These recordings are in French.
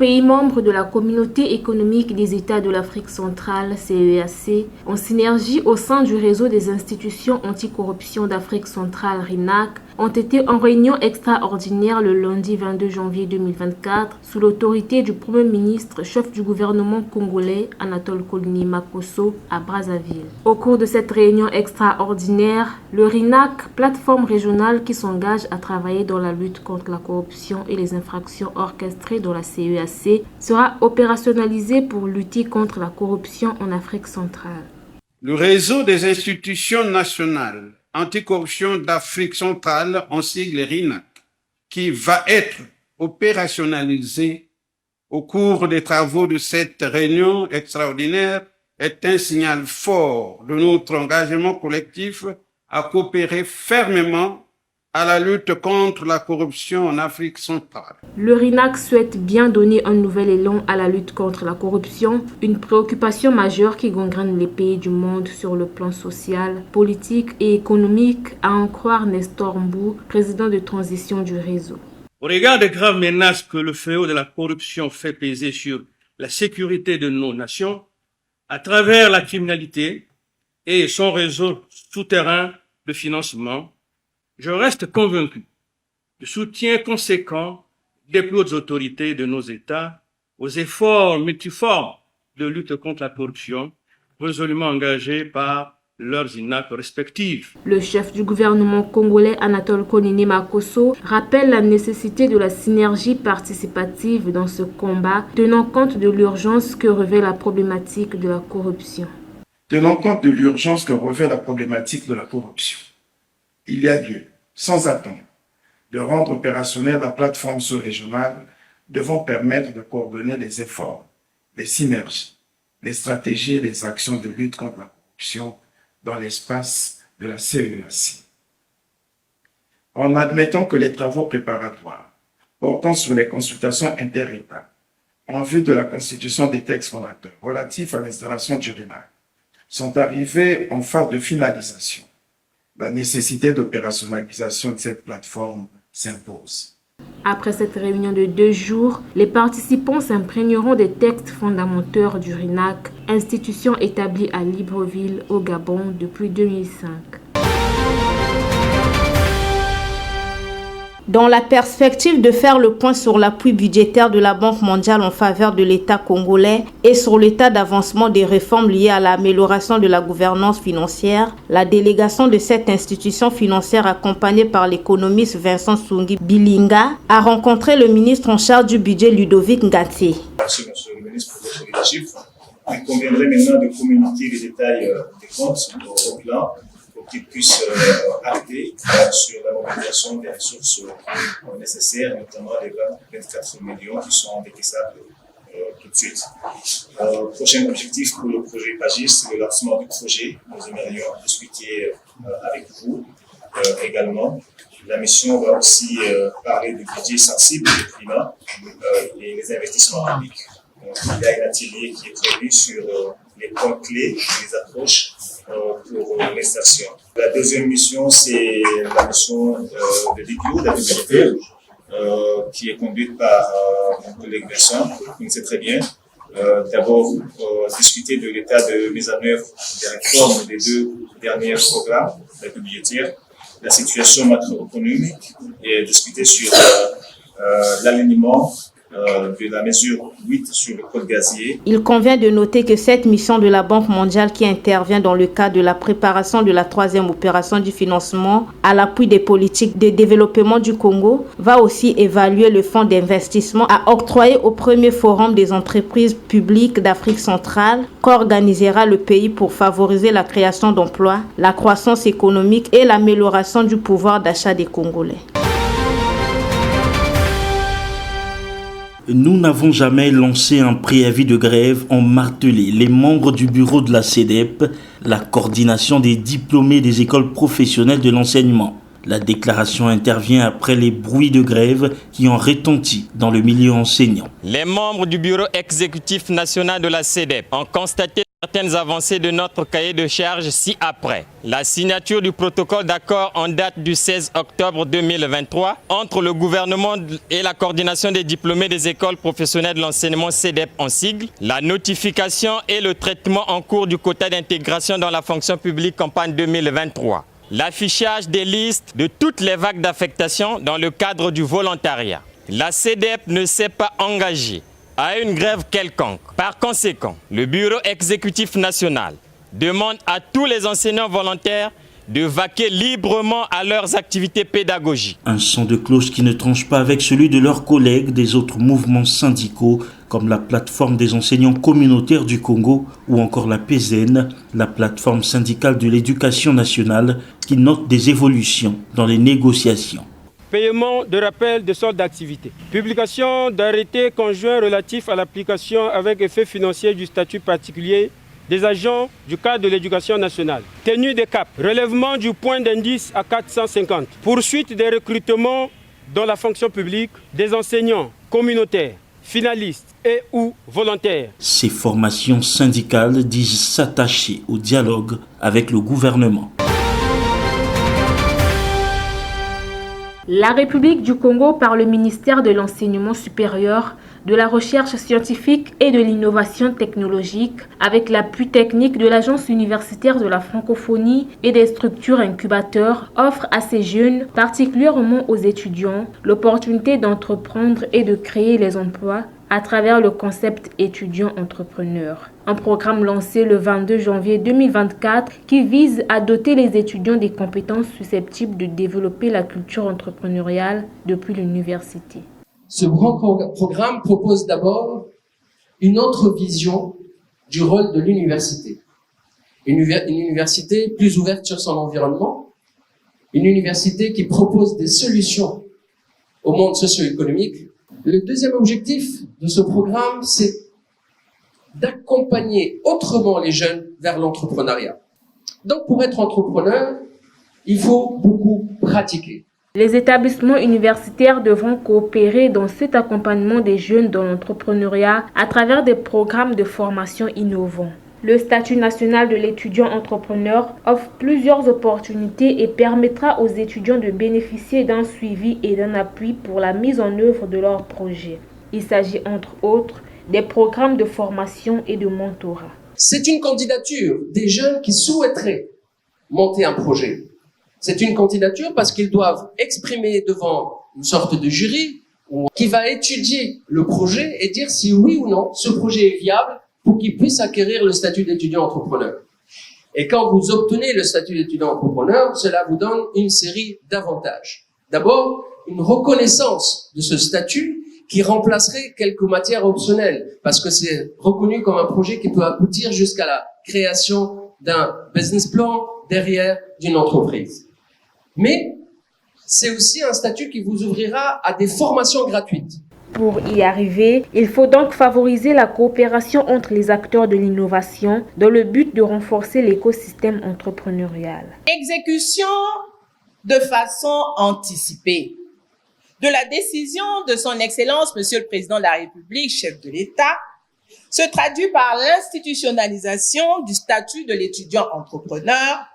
pays membres de la Communauté économique des États de l'Afrique centrale, CEEAC, en synergie au sein du réseau des institutions anticorruption d'Afrique centrale, RINAC, ont été en réunion extraordinaire le lundi 22 janvier 2024 sous l'autorité du Premier ministre, chef du gouvernement congolais Anatole Kolini Makosso à Brazzaville. Au cours de cette réunion extraordinaire, le RINAC, plateforme régionale qui s'engage à travailler dans la lutte contre la corruption et les infractions orchestrées dans la CEEAC, sera opérationnalisé pour lutter contre la corruption en Afrique centrale. Le réseau des institutions nationales anticorruption d'Afrique centrale, en sigle RINAC, qui va être opérationnalisé au cours des travaux de cette réunion extraordinaire, est un signal fort de notre engagement collectif à coopérer fermement à la lutte contre la corruption en Afrique centrale. Le RINAC souhaite bien donner un nouvel élan à la lutte contre la corruption, une préoccupation majeure qui gangrène les pays du monde sur le plan social, politique et économique, à en croire Nestor Mbou, président de transition du réseau. Au regard des graves menaces que le fléau de la corruption fait peser sur la sécurité de nos nations, à travers la criminalité et son réseau souterrain de financement, je reste convaincu du soutien conséquent des plus hautes autorités de nos États aux efforts multiformes de lutte contre la corruption, résolument engagés par leurs INAC respectives. Le chef du gouvernement congolais Anatole Kolini Makosso rappelle la nécessité de la synergie participative dans ce combat, tenant compte de l'urgence que revêt la problématique de la corruption. Tenant compte de l'urgence que revêt la problématique de la corruption, il y a lieu, sans attendre, de rendre opérationnelle la plateforme sous-régionale devant permettre de coordonner les efforts, les synergies, les stratégies et les actions de lutte contre la corruption dans l'espace de la CEEAC. En admettant que les travaux préparatoires portant sur les consultations inter-États en vue de la constitution des textes fondateurs relatifs à l'installation du RINAC sont arrivés en phase de finalisation, la nécessité d'opérationnalisation de cette plateforme s'impose. Après cette réunion de 2 jours, les participants s'imprégneront des textes fondamentaux du RINAC, institution établie à Libreville, au Gabon, depuis 2005. Dans la perspective de faire le point sur l'appui budgétaire de la Banque mondiale en faveur de l'État congolais et sur l'état d'avancement des réformes liées à l'amélioration de la gouvernance financière, la délégation de cette institution financière accompagnée par l'économiste Vincent Sungi Bilinga a rencontré le ministre en charge du budget Ludovic Ngati. Monsieur le ministre pour les chiffres, il conviendrait maintenant de communiquer les détails des comptes au plan pour qu'ils puissent acter sur la mobilisation des ressources nécessaires, notamment les 24 millions qui sont indécaissables tout de suite. Prochain objectif pour le projet PAGIS, c'est le lancement du projet. Nous aimerions discuter avec vous également. La mission va aussi parler du budget sensible du climat et les investissements publics. Il y a un atelier qui est prévu sur les points clés, les approches pour l'insertion. La deuxième mission, c'est la mission de l'IPIO, d'aide humanitaire, qui est conduite par mon collègue Vincent, vous connaissez très bien. D'abord, discuter de l'état de mise en œuvre des réformes des 2 derniers programmes budgétaires, la situation macroéconomique et discuter sur l'alignement de la mesure 8 sur le code gazier. Il convient de noter que cette mission de la Banque mondiale qui intervient dans le cadre de la préparation de la 3e opération du financement à l'appui des politiques de développement du Congo va aussi évaluer le fonds d'investissement à octroyer au premier forum des entreprises publiques d'Afrique centrale qu'organisera le pays pour favoriser la création d'emplois, la croissance économique et l'amélioration du pouvoir d'achat des Congolais. Nous n'avons jamais lancé un préavis de grève, ont martelé les membres du bureau de la CEDEP, la coordination des diplômés des écoles professionnelles de l'enseignement. La déclaration intervient après les bruits de grève qui ont retenti dans le milieu enseignant. Les membres du bureau exécutif national de la CEDEP ont constaté certaines avancées de notre cahier de charges ci-après. La signature du protocole d'accord en date du 16 octobre 2023 entre le gouvernement et la coordination des diplômés des écoles professionnelles de l'enseignement CEDEP en sigle, la notification et le traitement en cours du quota d'intégration dans la fonction publique campagne 2023, l'affichage des listes de toutes les vagues d'affectation dans le cadre du volontariat. La CEDEP ne s'est pas engagée à une grève quelconque. Par conséquent, le Bureau exécutif national demande à tous les enseignants volontaires de vaquer librement à leurs activités pédagogiques. Un son de cloche qui ne tranche pas avec celui de leurs collègues des autres mouvements syndicaux comme la plateforme des enseignants communautaires du Congo ou encore la PZN, la plateforme syndicale de l'éducation nationale qui note des évolutions dans les négociations. Paiement de rappel de solde d'activité. Publication d'arrêtés conjoints relatifs à l'application avec effet financier du statut particulier des agents du cadre de l'éducation nationale. Tenue des caps. Relèvement du point d'indice à 450. Poursuite des recrutements dans la fonction publique des enseignants communautaires, finalistes et ou volontaires. Ces formations syndicales disent s'attacher au dialogue avec le gouvernement. La République du Congo, par le ministère de l'Enseignement supérieur, de la Recherche scientifique et de l'Innovation technologique, avec l'appui technique de l'Agence universitaire de la francophonie et des structures incubateurs, offre à ces jeunes, particulièrement aux étudiants, l'opportunité d'entreprendre et de créer les emplois à travers le concept étudiant-entrepreneur. Un programme lancé le 22 janvier 2024 qui vise à doter les étudiants des compétences susceptibles de développer la culture entrepreneuriale depuis l'université. Ce grand programme propose d'abord une autre vision du rôle de l'université. Une université plus ouverte sur son environnement, une université qui propose des solutions au monde socio-économique. Le deuxième objectif de ce programme, c'est d'accompagner autrement les jeunes vers l'entrepreneuriat. Donc, pour être entrepreneur, il faut beaucoup pratiquer. Les établissements universitaires devront coopérer dans cet accompagnement des jeunes dans l'entrepreneuriat à travers des programmes de formation innovants. Le statut national de l'étudiant entrepreneur offre plusieurs opportunités et permettra aux étudiants de bénéficier d'un suivi et d'un appui pour la mise en œuvre de leurs projets. Il s'agit entre autres des programmes de formation et de mentorat. C'est une candidature des jeunes qui souhaiteraient monter un projet. C'est une candidature parce qu'ils doivent exprimer devant une sorte de jury qui va étudier le projet et dire si oui ou non ce projet est viable pour qu'ils puissent acquérir le statut d'étudiant entrepreneur. Et quand vous obtenez le statut d'étudiant entrepreneur, cela vous donne une série d'avantages. D'abord, une reconnaissance de ce statut qui remplacerait quelques matières optionnelles, parce que c'est reconnu comme un projet qui peut aboutir jusqu'à la création d'un business plan derrière d'une entreprise. Mais c'est aussi un statut qui vous ouvrira à des formations gratuites. Pour y arriver, il faut donc favoriser la coopération entre les acteurs de l'innovation dans le but de renforcer l'écosystème entrepreneurial. Exécution de façon anticipée de la décision de son Excellence, Monsieur le Président de la République, chef de l'État, se traduit par l'institutionnalisation du statut de l'étudiant entrepreneur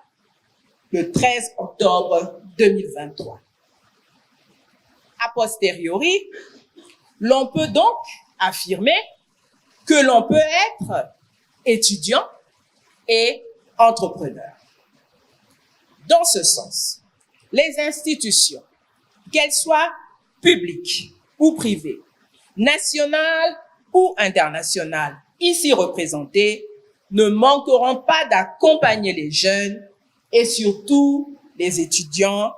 le 13 octobre 2023. A posteriori, l'on peut donc affirmer que l'on peut être étudiant et entrepreneur. Dans ce sens, les institutions, qu'elles soient publiques ou privées, nationales ou internationales, ici représentées, ne manqueront pas d'accompagner les jeunes et surtout les étudiants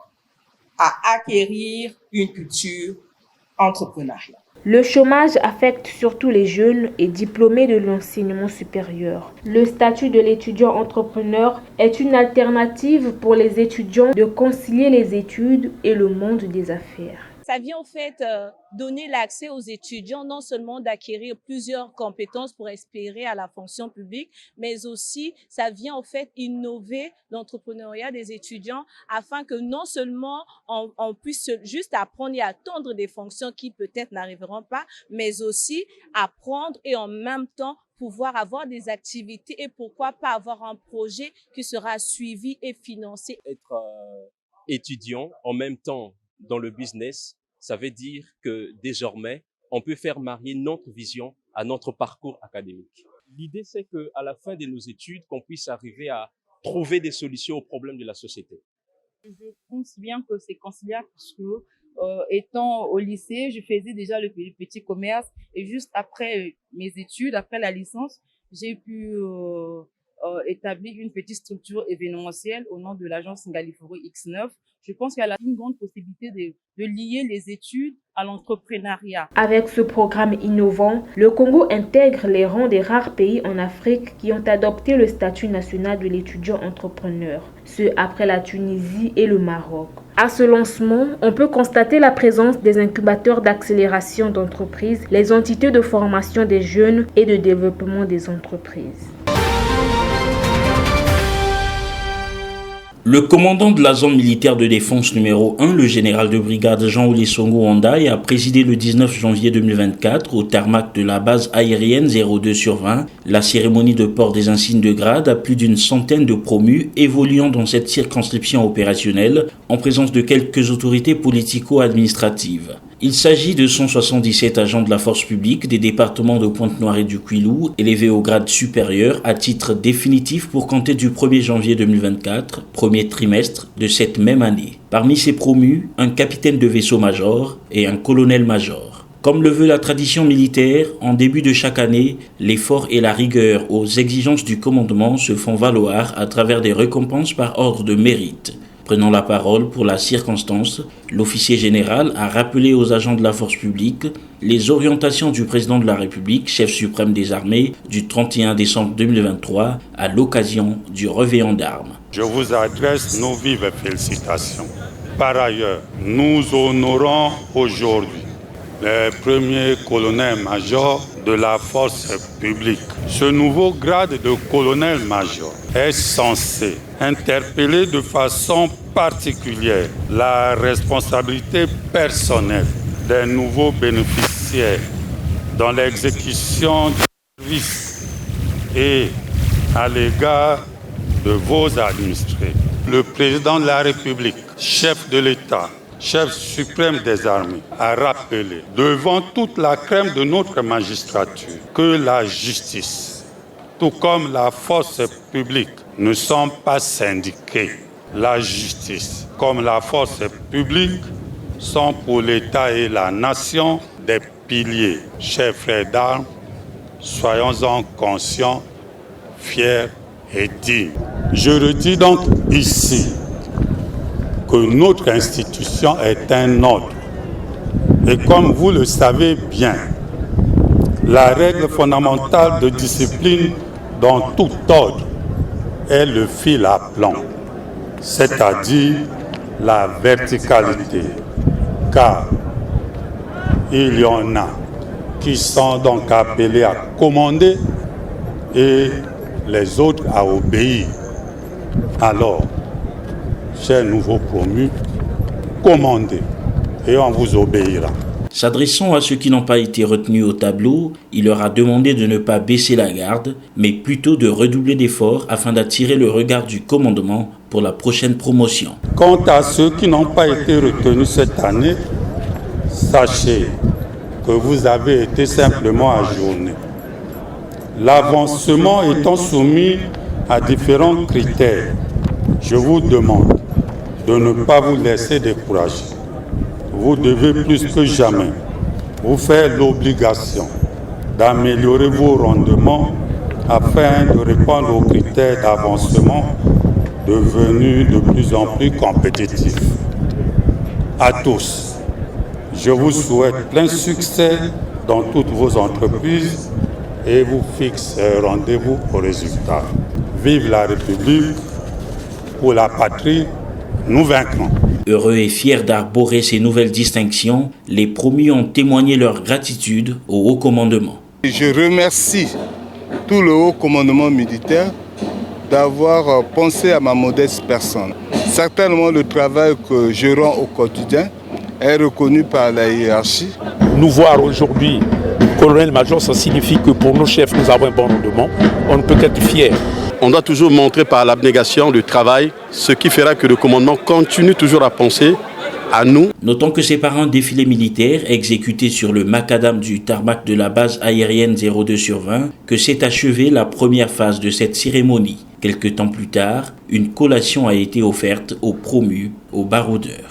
à acquérir une culture entrepreneuriale. Le chômage affecte surtout les jeunes et diplômés de l'enseignement supérieur. Le statut de l'étudiant entrepreneur est une alternative pour les étudiants de concilier les études et le monde des affaires. Ça vient en fait donner l'accès aux étudiants non seulement d'acquérir plusieurs compétences pour espérer à la fonction publique, mais aussi ça vient en fait innover l'entrepreneuriat des étudiants afin que non seulement on puisse juste apprendre et attendre des fonctions qui peut-être n'arriveront pas, mais aussi apprendre et en même temps pouvoir avoir des activités et pourquoi pas avoir un projet qui sera suivi et financé. Être étudiant en même temps dans le business, ça veut dire que désormais, on peut faire marier notre vision à notre parcours académique. L'idée, c'est qu'à la fin de nos études, qu'on puisse arriver à trouver des solutions aux problèmes de la société. Je pense bien que c'est conciliable parce que étant au lycée, je faisais déjà le petit commerce et juste après mes études, après la licence, j'ai pu établir une petite structure événementielle au nom de l'agence Ngaliforo X9. Je pense qu'elle a une grande possibilité de lier les études à l'entrepreneuriat. Avec ce programme innovant, le Congo intègre les rangs des rares pays en Afrique qui ont adopté le statut national de l'étudiant entrepreneur, ce après la Tunisie et le Maroc. À ce lancement, on peut constater la présence des incubateurs d'accélération d'entreprises, les entités de formation des jeunes et de développement des entreprises. Le commandant de la zone militaire de défense numéro 1, le général de brigade Jean-Oly Songo Hondaï, a présidé le 19 janvier 2024 au tarmac de la base aérienne 02/20 la cérémonie de port des insignes de grade à plus d'une centaine de promus évoluant dans cette circonscription opérationnelle en présence de quelques autorités politico-administratives. Il s'agit de 177 agents de la force publique des départements de Pointe-Noire et du Kwilu, élevés au grade supérieur à titre définitif pour compter du 1er janvier 2024, premier trimestre de cette même année. Parmi ces promus, un capitaine de vaisseau-major et un colonel-major. Comme le veut la tradition militaire, en début de chaque année, l'effort et la rigueur aux exigences du commandement se font valoir à travers des récompenses par ordre de mérite. Prenant la parole pour la circonstance, l'officier général a rappelé aux agents de la force publique les orientations du président de la République, chef suprême des armées, du 31 décembre 2023 à l'occasion du réveillon d'armes. Je vous adresse nos vives félicitations. Par ailleurs, nous honorons aujourd'hui le premier colonel-major de la force publique. Ce nouveau grade de colonel-major est censé interpeller de façon particulière la responsabilité personnelle des nouveaux bénéficiaires dans l'exécution des services et à l'égard de vos administrés. Le président de la République, chef de l'État, chef suprême des armées, a rappelé devant toute la crème de notre magistrature que la justice, tout comme la force publique, ne sont pas syndiquées. La justice, comme la force publique, sont pour l'État et la nation des piliers. Chers frères d'armes, soyons-en conscients, fiers et dignes. Je redis donc ici que notre institution est un ordre. Et comme vous le savez bien, la règle fondamentale de discipline dans tout ordre est le fil à plomb, c'est-à-dire la verticalité. Car il y en a qui sont donc appelés à commander et les autres à obéir. Alors, chers nouveaux promus, commandez et on vous obéira. S'adressant à ceux qui n'ont pas été retenus au tableau, il leur a demandé de ne pas baisser la garde, mais plutôt de redoubler d'efforts afin d'attirer le regard du commandement pour la prochaine promotion. Quant à ceux qui n'ont pas été retenus cette année, sachez que vous avez été simplement ajournés. L'avancement étant soumis à différents critères, je vous demande de ne pas vous laisser décourager. Vous devez plus que jamais vous faire l'obligation d'améliorer vos rendements afin de répondre aux critères d'avancement devenus de plus en plus compétitifs. À tous, je vous souhaite plein succès dans toutes vos entreprises et vous fixe rendez-vous au résultat. Vive la République, pour la patrie, nous vaincrons. Heureux et fiers d'arborer ces nouvelles distinctions, les promus ont témoigné leur gratitude au haut commandement. Je remercie tout le haut commandement militaire d'avoir pensé à ma modeste personne. Certainement le travail que je rends au quotidien est reconnu par la hiérarchie. Nous voir aujourd'hui, colonel-major, ça signifie que pour nos chefs, nous avons un bon rendement. On ne peut qu'être fiers. On doit toujours montrer par l'abnégation, le travail, ce qui fera que le commandement continue toujours à penser à nous. Notons que ces parents défilés militaires exécutés sur le macadam du tarmac de la base aérienne 02/20 que s'est achevée la première phase de cette cérémonie. Quelque temps plus tard, une collation a été offerte aux promus, aux baroudeurs.